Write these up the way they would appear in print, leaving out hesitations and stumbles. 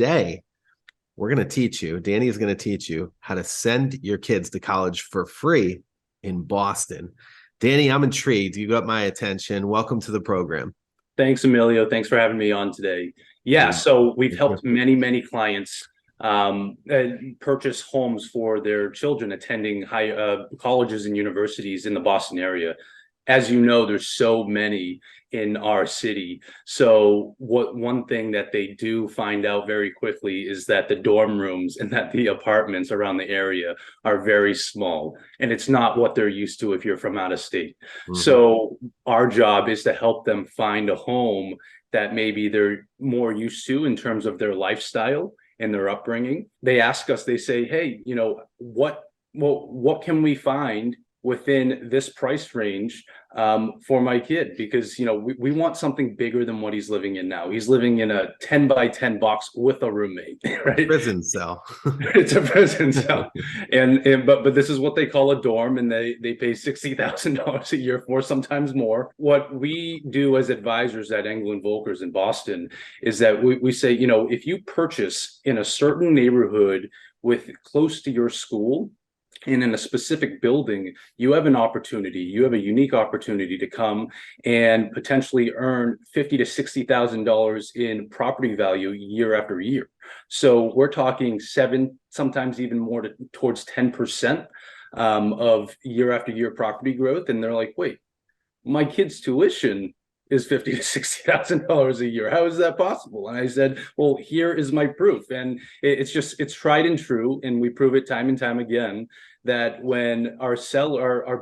today we're going to teach you, Danny is going to teach you how to send your kids to college for free in Boston. Danny, I'm intrigued. You got my attention. Welcome to the program. Thanks, Emilio. Thanks for having me on today. Yeah, so we've helped many clients purchase homes for their children attending high colleges and universities in the Boston area. As you know, there's so many in our city. So one thing that they do find out very quickly is that the dorm rooms and that the apartments around the area are very small. And it's not what they're used to if you're from out of state. Mm-hmm. So our job is to help them find a home that maybe they're more used to in terms of their lifestyle and their upbringing. They ask us, they say, hey, what can we find within this price range for my kid? Because, we want something bigger than what he's living in now. He's living in a 10 by 10 box with a roommate, right? Prison cell. It's a prison cell. But this is what they call a dorm, and they pay $60,000 a year for, sometimes more. What we do as advisors at Engel Volkers in Boston is that we say, if you purchase in a certain neighborhood with close to your school, and in a specific building, you have a unique opportunity to come and potentially earn $50,000 to $60,000 in property value year after year. So we're talking 7, sometimes even more towards 10% of year after year property growth. And they're like, wait, my kid's tuition is $50,000 to $60,000 a year. How is that possible? And I said, well, here is my proof. And it's tried and true. And we prove it time and time again that when our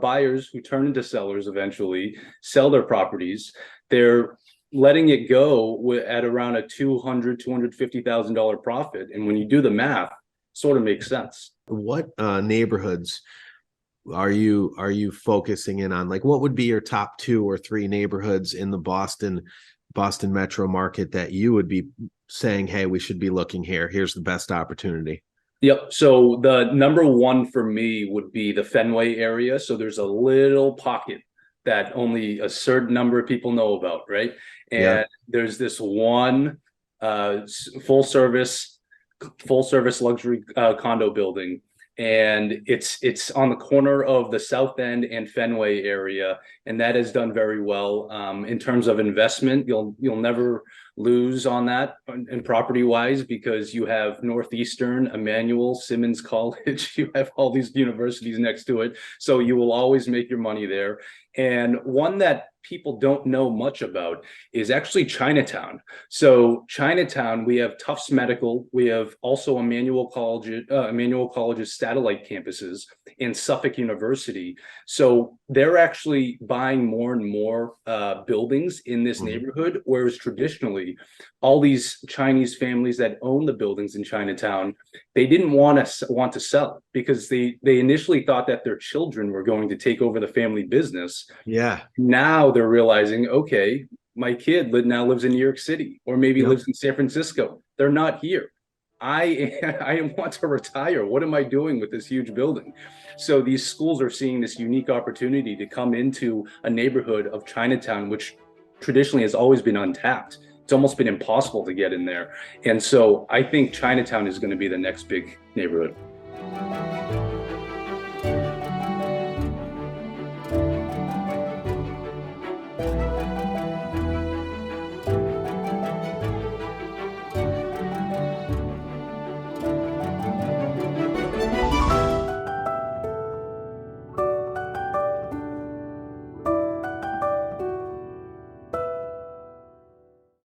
buyers who turn into sellers eventually sell their properties, they're letting it go at around a $200,000 to $250,000 profit. And when you do the math, it sort of makes sense. What neighborhoods are you focusing in on? Like, what would be your top 2 or 3 neighborhoods in the Boston metro market that you would be saying, hey, we should be looking here. Here's the best opportunity. Yep. So the number one for me would be the Fenway area. So there's a little pocket that only a certain number of people know about, right? And there's this one full service luxury condo building. And it's on the corner of the South End and Fenway area, and that has done very well in terms of investment. You'll never lose on that in property wise, because you have Northeastern, Emmanuel, Simmons College, you have all these universities next to it, so you will always make your money there. And one that people don't know much about is actually Chinatown. So Chinatown, we have Tufts Medical, we have also Emmanuel College's satellite campuses, and Suffolk University. So they're actually buying more and more buildings in this neighborhood, whereas traditionally, all these Chinese families that own the buildings in Chinatown, they didn't want to sell because they initially thought that their children were going to take over the family business. Yeah. Now they're realizing, okay, my kid now lives in New York City, or maybe lives in San Francisco. They're not here. I want to retire. What am I doing with this huge building? So these schools are seeing this unique opportunity to come into a neighborhood of Chinatown, which traditionally has always been untapped. It's almost been impossible to get in there. And so I think Chinatown is going to be the next big neighborhood.